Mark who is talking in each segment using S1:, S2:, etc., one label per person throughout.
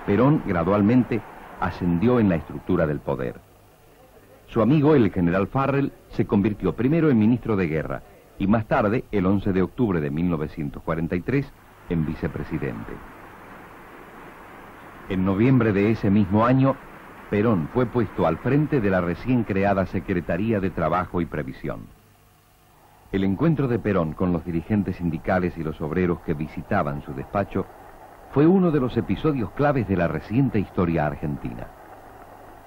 S1: Perón gradualmente ascendió en la estructura del poder. Su amigo, el general Farrell, se convirtió primero en ministro de guerra y más tarde, el 11 de octubre de 1943, en vicepresidente. En noviembre de ese mismo año, Perón fue puesto al frente de la recién creada Secretaría de Trabajo y Previsión. El encuentro de Perón con los dirigentes sindicales y los obreros que visitaban su despacho fue uno de los episodios claves de la reciente historia argentina.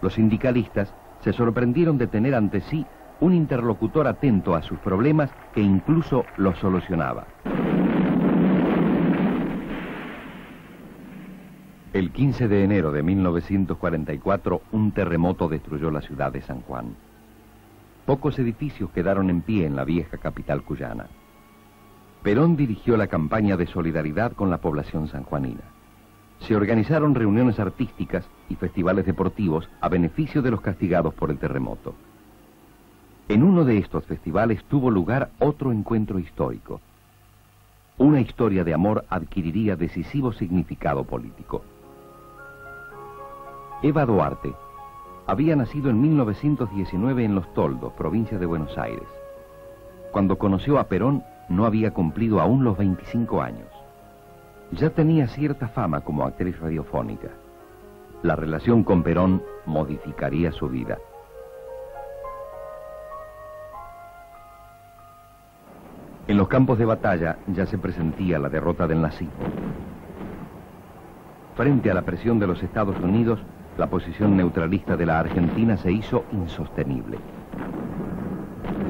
S1: Los sindicalistas se sorprendieron de tener ante sí un interlocutor atento a sus problemas que incluso los solucionaba. El 15 de enero de 1944, un terremoto destruyó la ciudad de San Juan. Pocos edificios quedaron en pie en la vieja capital cuyana. Perón dirigió la campaña de solidaridad con la población sanjuanina. Se organizaron reuniones artísticas y festivales deportivos a beneficio de los castigados por el terremoto. En uno de estos festivales tuvo lugar otro encuentro histórico. Una historia de amor adquiriría decisivo significado político. Eva Duarte había nacido en 1919 en Los Toldos, provincia de Buenos Aires. Cuando conoció a Perón, no había cumplido aún los 25 años. Ya tenía cierta fama como actriz radiofónica. La relación con Perón modificaría su vida. En los campos de batalla ya se presentía la derrota del nazismo. Frente a la presión de los Estados Unidos, la posición neutralista de la Argentina se hizo insostenible.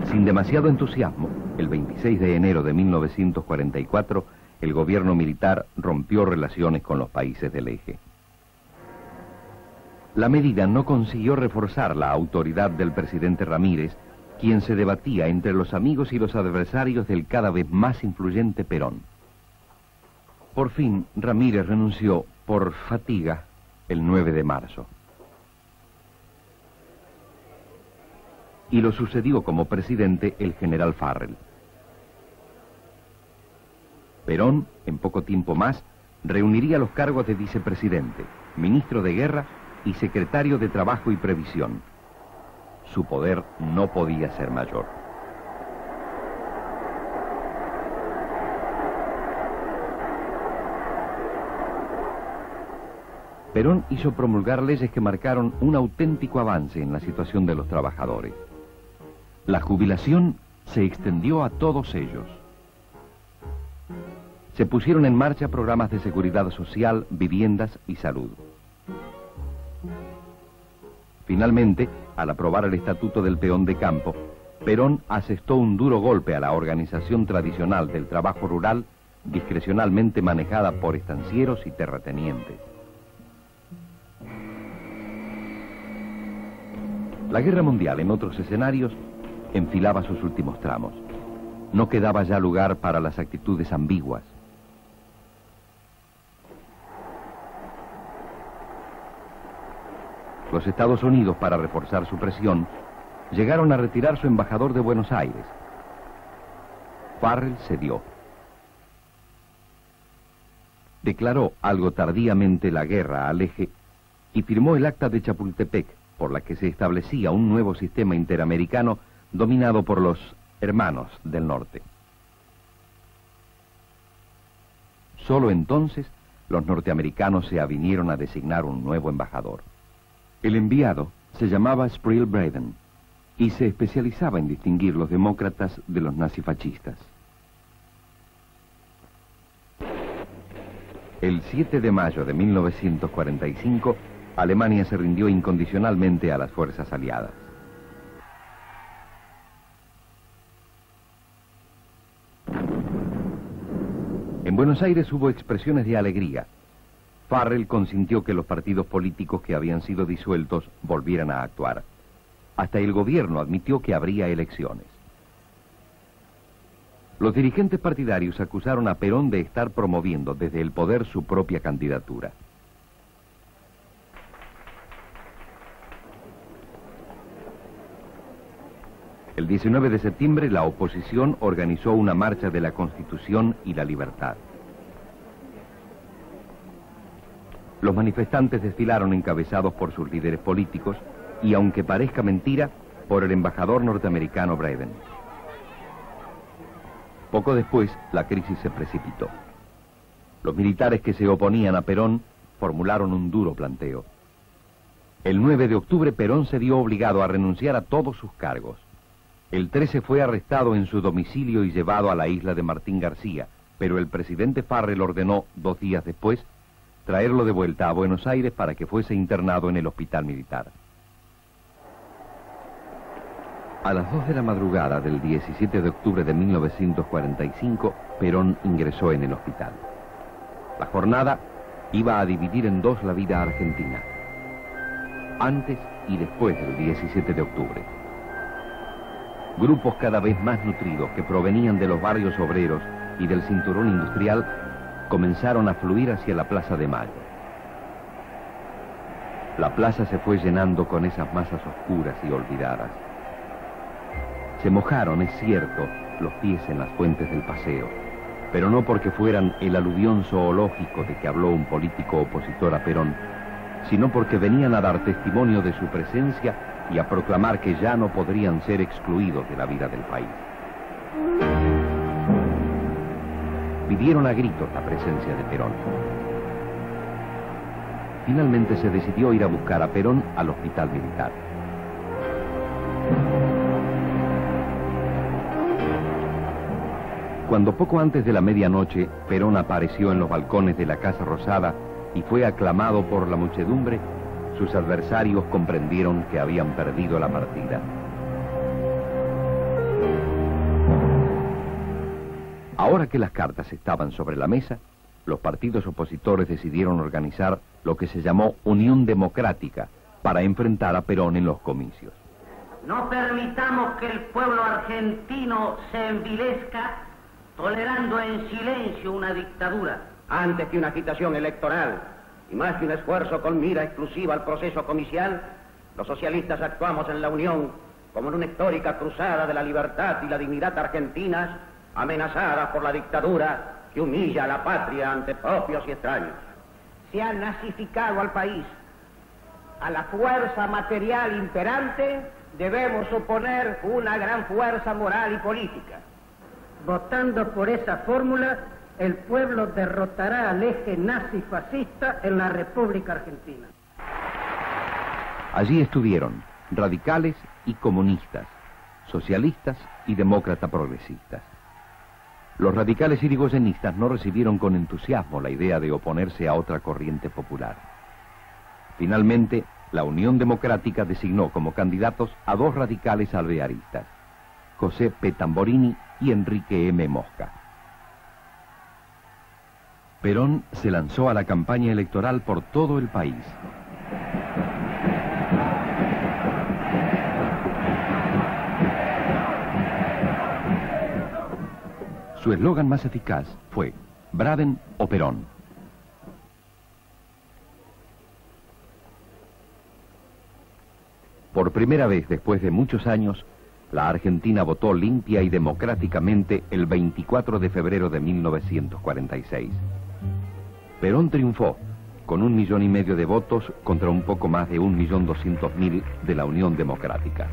S1: Sin demasiado entusiasmo, el 26 de enero de 1944, el gobierno militar rompió relaciones con los países del eje. La medida no consiguió reforzar la autoridad del presidente Ramírez, quien se debatía entre los amigos y los adversarios del cada vez más influyente Perón. Por fin, Ramírez renunció por fatiga el 9 de marzo. Y lo sucedió como presidente el general Farrell. Perón, en poco tiempo más, reuniría los cargos de vicepresidente, ministro de Guerra y secretario de Trabajo y Previsión. Su poder no podía ser mayor. Perón hizo promulgar leyes que marcaron un auténtico avance en la situación de los trabajadores. La jubilación se extendió a todos ellos. Se pusieron en marcha programas de seguridad social, viviendas y salud. Finalmente, al aprobar el Estatuto del Peón de Campo, Perón asestó un duro golpe a la organización tradicional del trabajo rural, discrecionalmente manejada por estancieros y terratenientes. La guerra mundial, en otros escenarios, enfilaba sus últimos tramos. No quedaba ya lugar para las actitudes ambiguas. Los Estados Unidos, para reforzar su presión, llegaron a retirar su embajador de Buenos Aires. Farrell cedió. Declaró algo tardíamente la guerra al eje y firmó el Acta de Chapultepec, por la que se establecía un nuevo sistema interamericano dominado por los hermanos del norte. Solo entonces los norteamericanos se avinieron a designar un nuevo embajador. El enviado se llamaba Sprill Braden y se especializaba en distinguir los demócratas de los nazifascistas. El 7 de mayo de 1945, Alemania se rindió incondicionalmente a las fuerzas aliadas. En Buenos Aires hubo expresiones de alegría. Farrell consintió que los partidos políticos que habían sido disueltos volvieran a actuar. Hasta el gobierno admitió que habría elecciones. Los dirigentes partidarios acusaron a Perón de estar promoviendo desde el poder su propia candidatura. El 19 de septiembre, la oposición organizó una marcha de la Constitución y la libertad. Los manifestantes desfilaron encabezados por sus líderes políticos y, aunque parezca mentira, por el embajador norteamericano Braden. Poco después, la crisis se precipitó. Los militares que se oponían a Perón formularon un duro planteo. El 9 de octubre, Perón se vio obligado a renunciar a todos sus cargos. El 13 fue arrestado en su domicilio y llevado a la isla de Martín García, pero el presidente Farrell ordenó, 2 días después, traerlo de vuelta a Buenos Aires para que fuese internado en el hospital militar. A las 2 de la madrugada del 17 de octubre de 1945, Perón ingresó en el hospital. La jornada iba a dividir en dos la vida argentina, antes y después del 17 de octubre. Grupos cada vez más nutridos que provenían de los barrios obreros y del cinturón industrial comenzaron a fluir hacia la Plaza de Mayo. La plaza se fue llenando con esas masas oscuras y olvidadas. Se mojaron, es cierto, los pies en las fuentes del Paseo, pero no porque fueran el aluvión zoológico de que habló un político opositor a Perón, sino porque venían a dar testimonio de su presencia y a proclamar que ya no podrían ser excluidos de la vida del país. Pidieron a gritos la presencia de Perón. Finalmente se decidió ir a buscar a Perón al hospital militar. Cuando poco antes de la medianoche, Perón apareció en los balcones de la Casa Rosada y fue aclamado por la muchedumbre, sus adversarios comprendieron que habían perdido la partida. Ahora que las cartas estaban sobre la mesa, los partidos opositores decidieron organizar lo que se llamó Unión Democrática para enfrentar a Perón en los comicios.
S2: No permitamos que el pueblo argentino se envilezca tolerando en silencio una dictadura.
S3: Antes que una agitación electoral y más que un esfuerzo con mira exclusiva al proceso comicial, los socialistas actuamos en la Unión como en una histórica cruzada de la libertad y la dignidad argentinas, amenazadas por la dictadura que humilla a la patria ante propios y extraños.
S4: Se ha nazificado al país. A la fuerza material imperante debemos oponer una gran fuerza moral y política. Votando por esa fórmula, el pueblo derrotará al eje nazi-fascista en la República Argentina.
S1: Allí estuvieron radicales y comunistas, socialistas y demócratas progresistas. Los radicales irigoyenistas no recibieron con entusiasmo la idea de oponerse a otra corriente popular. Finalmente, la Unión Democrática designó como candidatos a 2 radicales alvearistas, José P. Tamborini y Enrique M. Mosca. Perón se lanzó a la campaña electoral por todo el país. Su eslogan más eficaz fue «Braden o Perón». Por primera vez después de muchos años, la Argentina votó limpia y democráticamente el 24 de febrero de 1946. Perón triunfó con 1,5 millones de votos contra un poco más de 1.200.000 de la Unión Democrática.